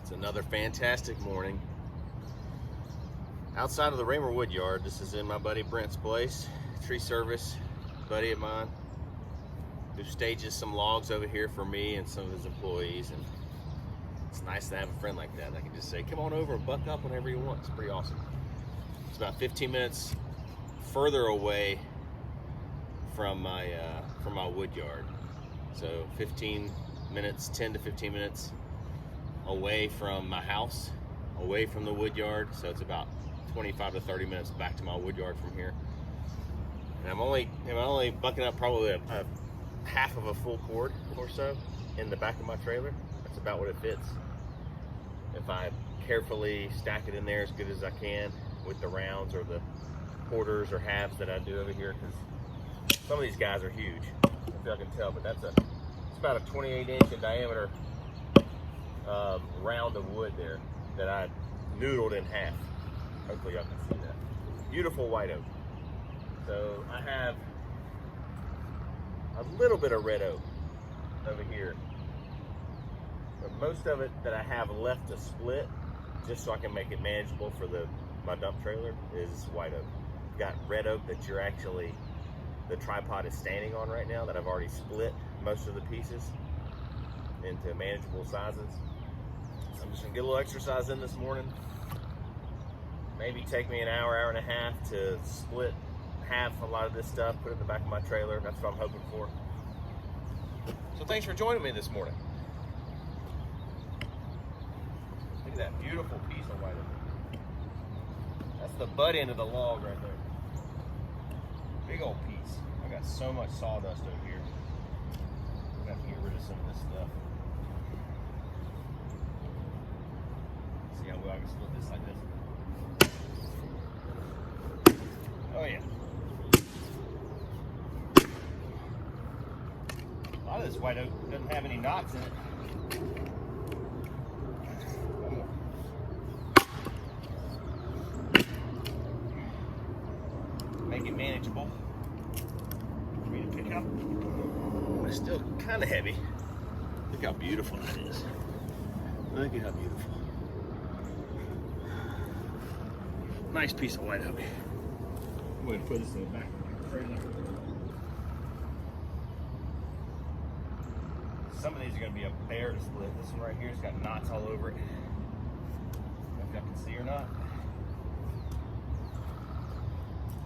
It's another fantastic morning outside of the Raymer Wood Yard. This is in my buddy Brent's place, tree service buddy of mine, who stages some logs over here for me and some of his employees. And it's nice to have a friend like that. I can just say, come on over and buck up whenever you want. It's pretty awesome. It's about 15 minutes further away from my wood yard. So 15 minutes, 10 to 15 minutes away from my house, away from the wood yard. So it's about 25 to 30 minutes back to my wood yard from here. And I'm only bucking up probably a half of a full cord or so in the back of my trailer. That's about what it fits. If I carefully stack it in there as good as I can with the rounds or the quarters or halves that I do over here, because some of these guys are huge. I don't know if y'all can tell, but it's about a 28-inch in diameter round of wood there that I noodled in half. Hopefully y'all can see that. Beautiful white oak. So I have a little bit of red oak over here, but most of it that I have left to split, just so I can make it manageable for my dump trailer, is white oak. I've got red oak that the tripod is standing on right now, that I've already split most of the pieces into manageable sizes. So I'm just gonna get a little exercise in this morning. Maybe take me an hour, hour and a half to split half a lot of this stuff, put it in the back of my trailer. That's what I'm hoping for. So thanks for joining me this morning. Look at that beautiful piece of white oak. That's the butt end of the log right there. Big old piece. I got so much sawdust over here. I'm gonna have to get rid of some of this stuff. See how well I can split this like this. Oh yeah. A lot of this white oak doesn't have any knots in it. Make it manageable for me to pick up. But it's still kind of heavy. Look how beautiful that is. Look at how beautiful. Nice piece of white oak. I'm going to put this in the back of my trailer. Some of these are going to be a bear to split. This one right here has got knots all over it. I don't know if y'all can see or not.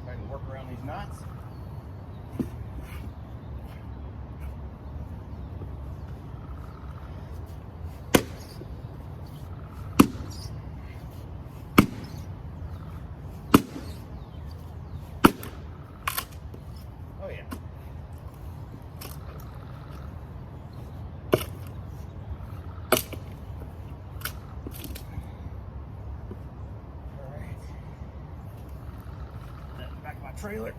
I can work around these knots. Oh yeah. All right. Back of my trailer.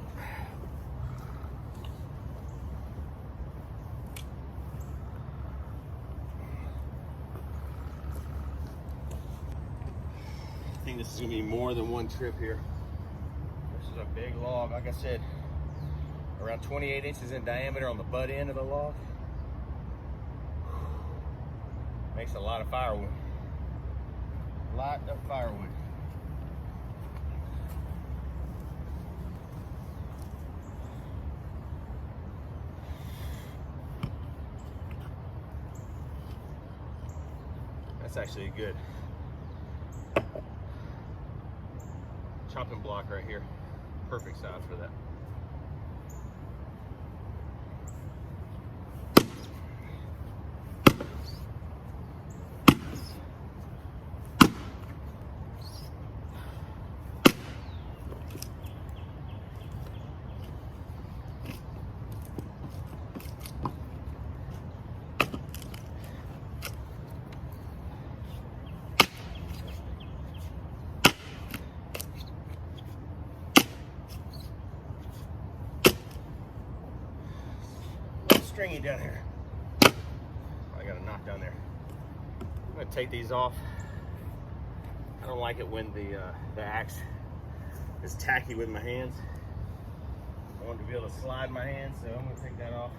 I think this is going to be more than one trip here. This is a big log. Like I said, around 28 inches in diameter on the butt end of the log. Makes a lot of firewood. A lot of firewood. That's actually a good chopping block right here. Perfect size for that. Stringy down here. I got a knot down there. I'm gonna take these off. I don't like it when the axe is tacky with my hands. I want to be able to slide my hands, so I'm gonna take that off.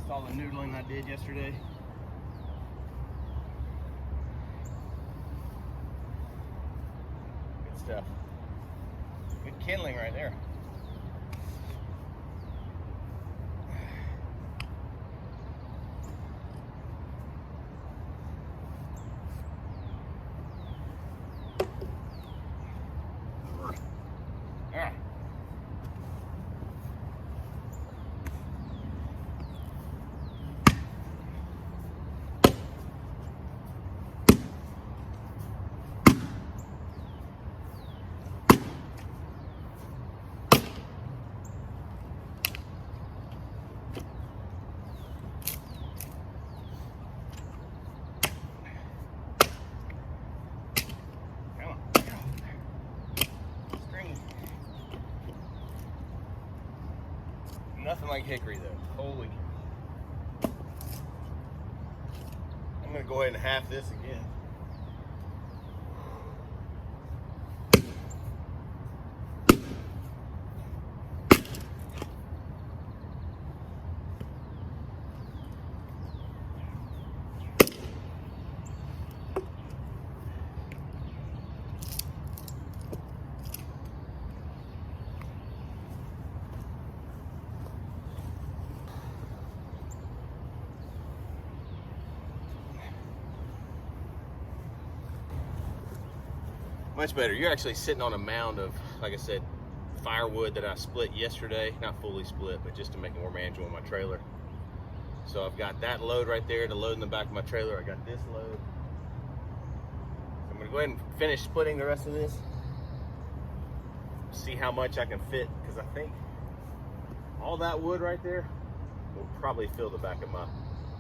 with all the noodling I did yesterday. Good stuff. Good kindling right there. All right. Nothing like hickory though. Holy. I'm gonna go ahead and half this again. Much better. You're actually sitting on a mound of, like I said, firewood that I split yesterday. Not fully split, but just to make it more manageable on my trailer. So I've got that load right there to load in the back of my trailer. I got this load. So I'm gonna go ahead and finish splitting the rest of this. See how much I can fit, because I think all that wood right there will probably fill the back of my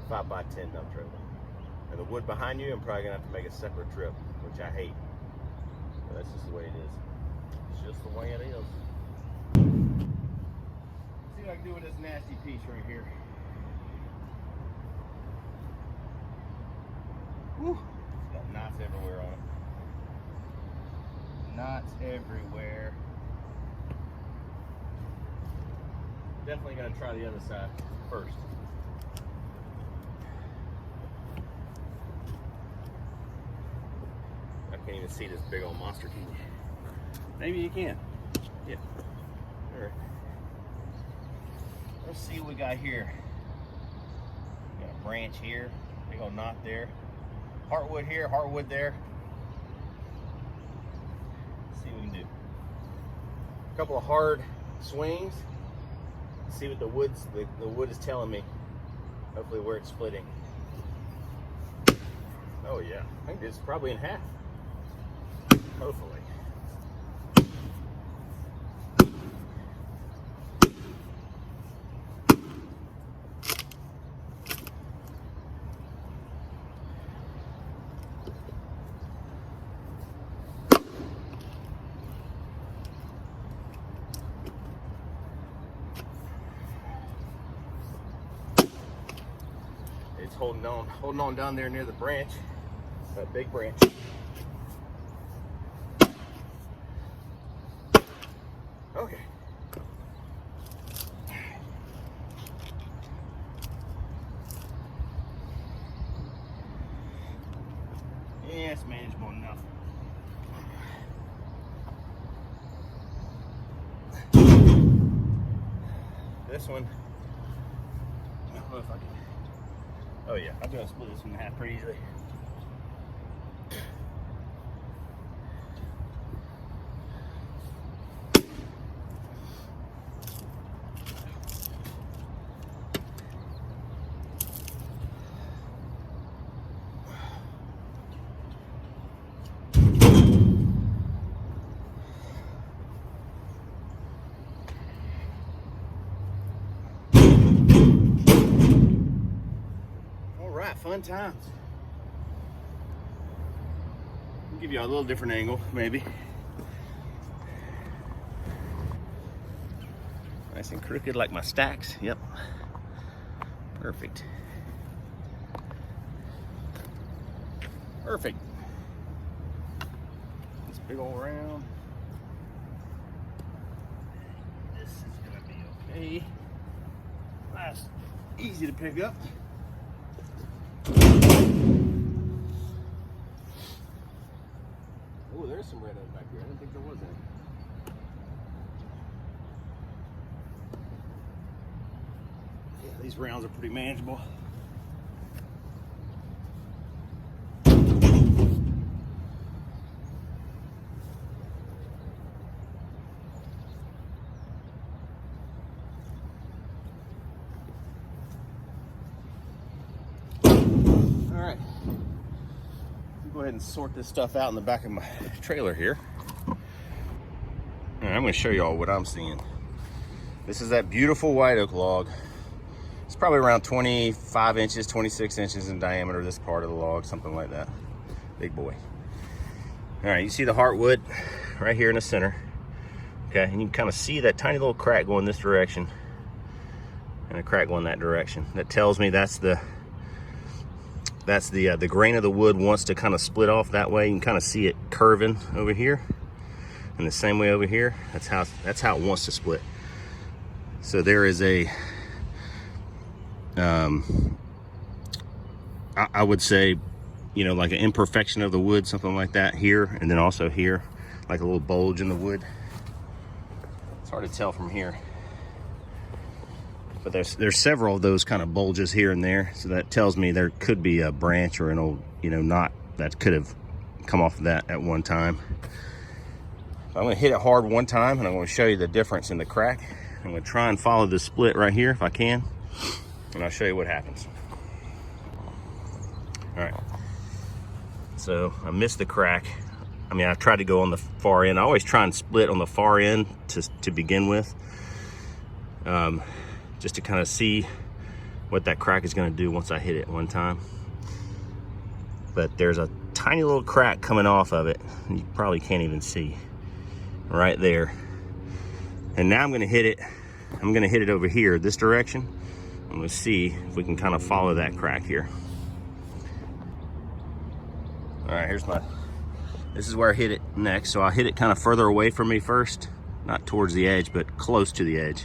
5x10 dump trailer. And the wood behind you, I'm probably gonna have to make a separate trip, which I hate. But that's just the way it is. It's just the way it is. Let's see what I can do with this nasty piece right here. Whew. It's got knots everywhere on it. Knots everywhere. Definitely gonna try the other side first. Can't even see this big old monster, can you? Maybe you can. Yeah. All right. Let's see what we got here. We got a branch here, big old knot there. Heartwood here, heartwood there. Let's see what we can do. A couple of hard swings. See what the wood is telling me. Hopefully where it's splitting. Oh yeah, I think this is probably in half. Hopefully. It's holding on down there near the branch, that big branch. Okay. Yeah, it's manageable enough. This one, I don't know if I can. Oh yeah, I'll be able to split this one in half pretty easily. Fun times. I'll give you a little different angle, maybe. Nice and crooked like my stacks. Yep. Perfect. Perfect. This big old round. This is gonna be okay. Last easy to pick up. Oh, there's some red oak back here. I didn't think there was any. Yeah, these rounds are pretty manageable. All right. Go ahead and sort this stuff out in the back of my trailer here. All right, I'm going to show y'all what I'm seeing. This is that beautiful white oak log. It's probably around 25 inches, 26 inches in diameter, this part of the log, something like that. Big boy. All right, you see the heartwood right here in the center. Okay, and you can kind of see that tiny little crack going this direction and a crack going that direction. That tells me that's the grain of the wood wants to kind of split off that way. You can kind of see it curving over here, and the same way over here. That's how it wants to split. So there is a, I would say, you know, like an imperfection of the wood, something like that here, and then also here, like a little bulge in the wood. It's hard to tell from here. But there's several of those kind of bulges here and there, so that tells me there could be a branch or an old, you know, knot that could have come off of that at one time. I'm going to hit it hard one time, and I'm going to show you the difference in the crack. I'm going to try and follow the split right here if I can, and I'll show you what happens. All right. So I missed the crack. I mean, I tried to go on the far end. I always try and split on the far end to begin with. Just to kind of see what that crack is going to do once I hit it one time. But there's a tiny little crack coming off of it. You probably can't even see right there. And now I'm going to hit it. I'm going to hit it over here, this direction. I'm going to see if we can kind of follow that crack here. All right, this is where I hit it next. So I'll hit it kind of further away from me first, not towards the edge, but close to the edge.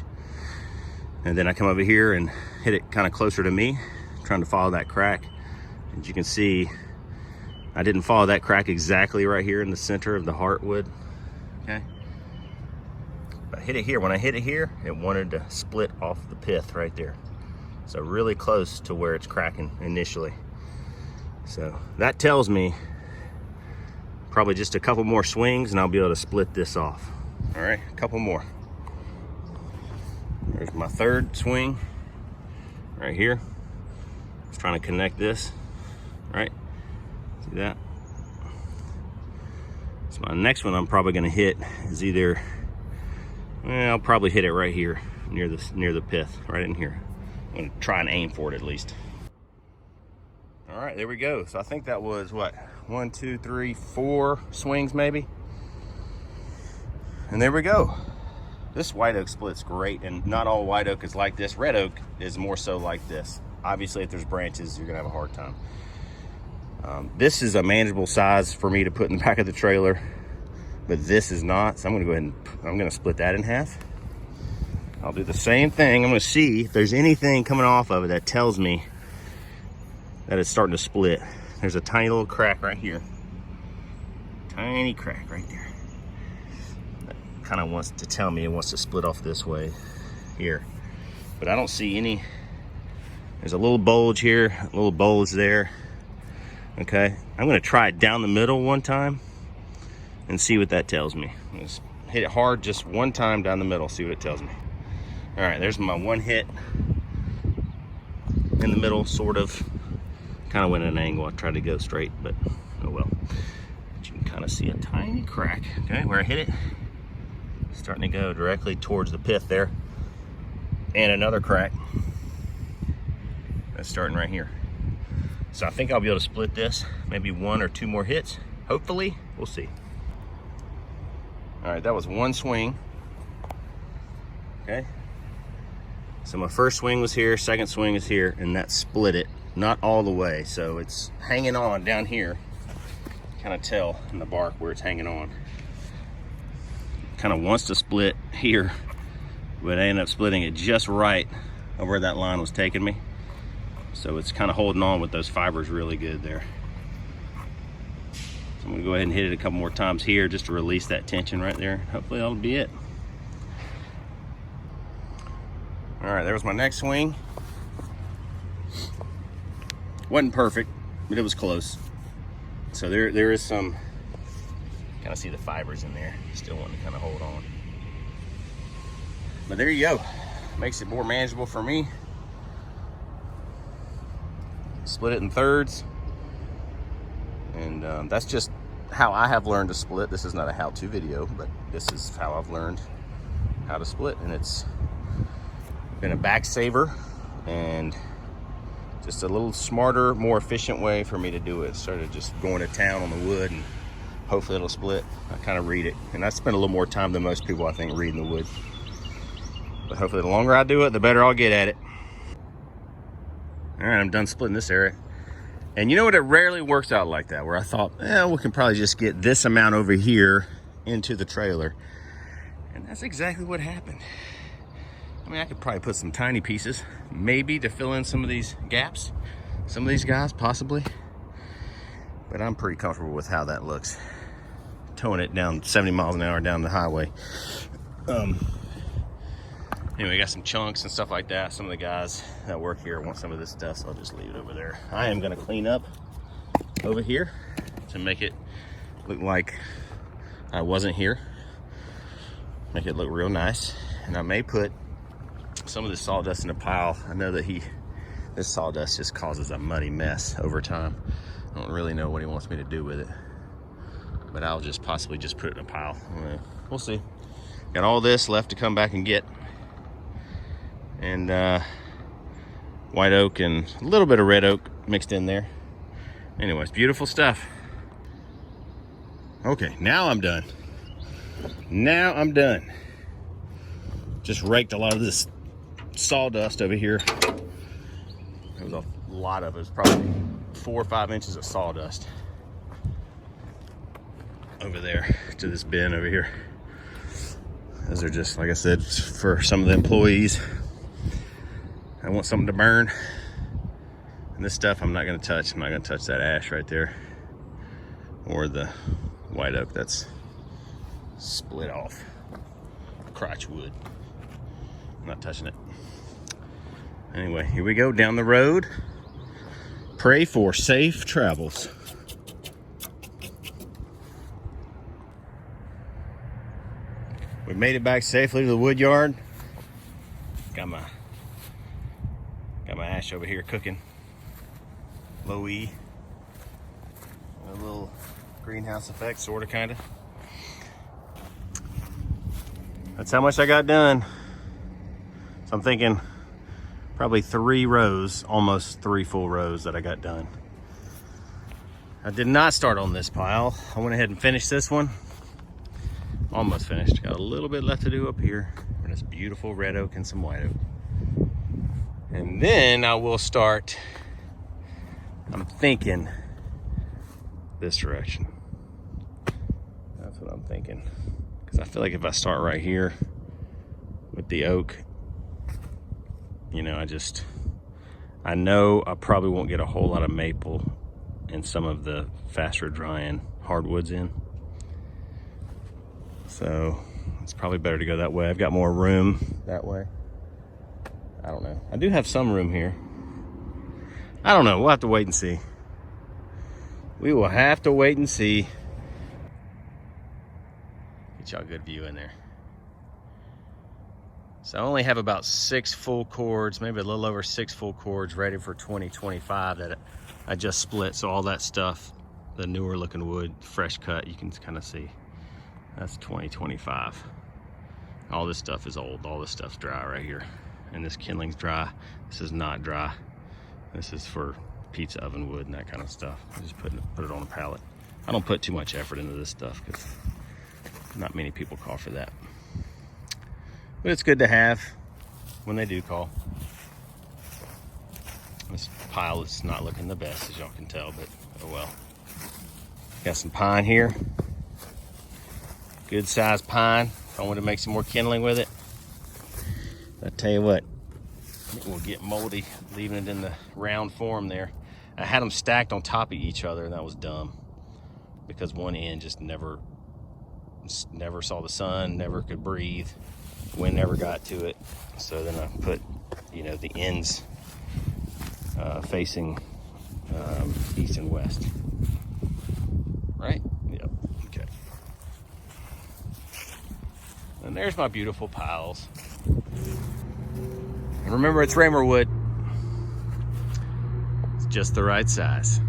And then I come over here and hit it kind of closer to me, trying to follow that crack. As you can see, I didn't follow that crack exactly right here in the center of the heartwood, okay? But I hit it here. When I hit it here, it wanted to split off the pith right there. So really close to where it's cracking initially. So that tells me probably just a couple more swings and I'll be able to split this off. All right, a couple more. There's my third swing right here. Just trying to connect this, right? See that? So my next one I'm probably gonna hit is either, well, I'll probably hit it right here near the pith, right in here. I'm gonna try and aim for it at least. All right, there we go. So I think that was what? 1, 2, 3, 4 swings maybe. And there we go. This white oak split's great, and not all white oak is like this. Red oak is more so like this. Obviously, if there's branches, you're gonna have a hard time. This is a manageable size for me to put in the back of the trailer, but this is not. So I'm gonna go ahead and I'm gonna split that in half. I'll do the same thing. I'm gonna see if there's anything coming off of it that tells me that it's starting to split. There's a tiny little crack right here. Tiny crack right there. Kind of wants to tell me it wants to split off this way here, but I don't see any. There's a little bulge here, a little bulge there. Okay, I'm going to try it down the middle one time and see what that tells me. Just hit it hard just one time down the middle, see what it tells me. All right, there's my one hit in the middle, sort of. Kind of went at an angle. I tried to go straight, but oh well. But you can kind of see a tiny crack, okay, where I hit it. Starting to go directly towards the pith there. And another crack. That's starting right here. So I think I'll be able to split this, maybe 1 or 2 more hits. Hopefully, we'll see. All right, that was one swing. Okay. So my first swing was here, second swing is here, and that split it. Not all the way, so it's hanging on down here. Kind of tell in the bark where it's hanging on. Kind of wants to split here, but I end up splitting it just right of where that line was taking me. So it's kind of holding on with those fibers really good there. So I'm gonna go ahead and hit it a couple more times here just to release that tension right there. Hopefully that'll be it. All right, there was my next swing. Wasn't perfect, but it was close. So there is some, kind of see the fibers in there. Still wanting to kind of hold on. But there you go. Makes it more manageable for me. Split it in thirds. And that's just how I have learned to split. This is not a how-to video, but this is how I've learned how to split. And it's been a back saver and just a little smarter, more efficient way for me to do it. Instead of just going to town on the wood and hopefully it'll split. I kind of read it. And I spend a little more time than most people, I think, reading the wood. But hopefully the longer I do it, the better I'll get at it. All right, I'm done splitting this area. And you know what? It rarely works out like that, where I thought, we can probably just get this amount over here into the trailer. And that's exactly what happened. I mean, I could probably put some tiny pieces, maybe to fill in some of these gaps. Some of these guys, possibly. But I'm pretty comfortable with how that looks. Towing it down 70 miles an hour down the highway. Anyway, got some chunks and stuff like that. Some of the guys that work here want some of this stuff, so I'll just leave it over there. I am gonna clean up over here to make it look like I wasn't here. Make it look real nice. And I may put some of the sawdust in a pile. I know that this sawdust just causes a muddy mess over time. I don't really know what he wants me to do with it, but I'll just possibly just put it in a pile. We'll see. Got all this left to come back and get. And white oak and a little bit of red oak mixed in there. Anyways, beautiful stuff. Okay, now I'm done. Now I'm done. Just raked a lot of this sawdust over here. There was a lot of it. It was probably 4 or 5 inches of sawdust over there to this bin over here. Those are just, like I said, for some of the employees. I want something to burn. And this stuff I'm not gonna touch. I'm not gonna touch that ash right there. Or the white oak that's split off. Crotch wood. I'm not touching it. Anyway, here we go down the road. Pray for safe travels. We made it back safely to the wood yard. Got my ash over here cooking. Low E. A little greenhouse effect, sorta, kinda. That's how much I got done. So I'm thinking probably 3 rows, almost 3 full rows that I got done. I did not start on this pile. I went ahead and finished this one. Almost finished. Got a little bit left to do up here. And it's beautiful red oak and some white oak. And then I will start, I'm thinking, this direction. That's what I'm thinking. Because I feel like if I start right here with the oak, you know, I know I probably won't get a whole lot of maple and some of the faster drying hardwoods in. So it's probably better to go that way. I've got more room that way. I don't know. I do have some room here. I don't know. We'll have to wait and see. We will have to wait and see. Get y'all a good view in there. So I only have about 6 full cords, maybe a little over 6 full cords ready for 2025 that I just split. So all that stuff, the newer looking wood, fresh cut, you can kind of see. That's 2025. All this stuff is old. All this stuff's dry right here. And this kindling's dry. This is not dry. This is for pizza oven wood and that kind of stuff. I just put it on a pallet. I don't put too much effort into this stuff because not many people call for that. But it's good to have when they do call. This pile is not looking the best, as y'all can tell, but oh well. Got some pine here. Good sized pine. If I want to make some more kindling with it, I tell you what, It will get moldy, leaving it in the round form there. I had them stacked on top of each other, and that was dumb because one end just never saw the sun, never could breathe. Wind never got to it. So then I put, you know, the ends facing east and west. Right? Yep. Okay. And there's my beautiful piles. And remember, it's Raymer wood. It's just the right size.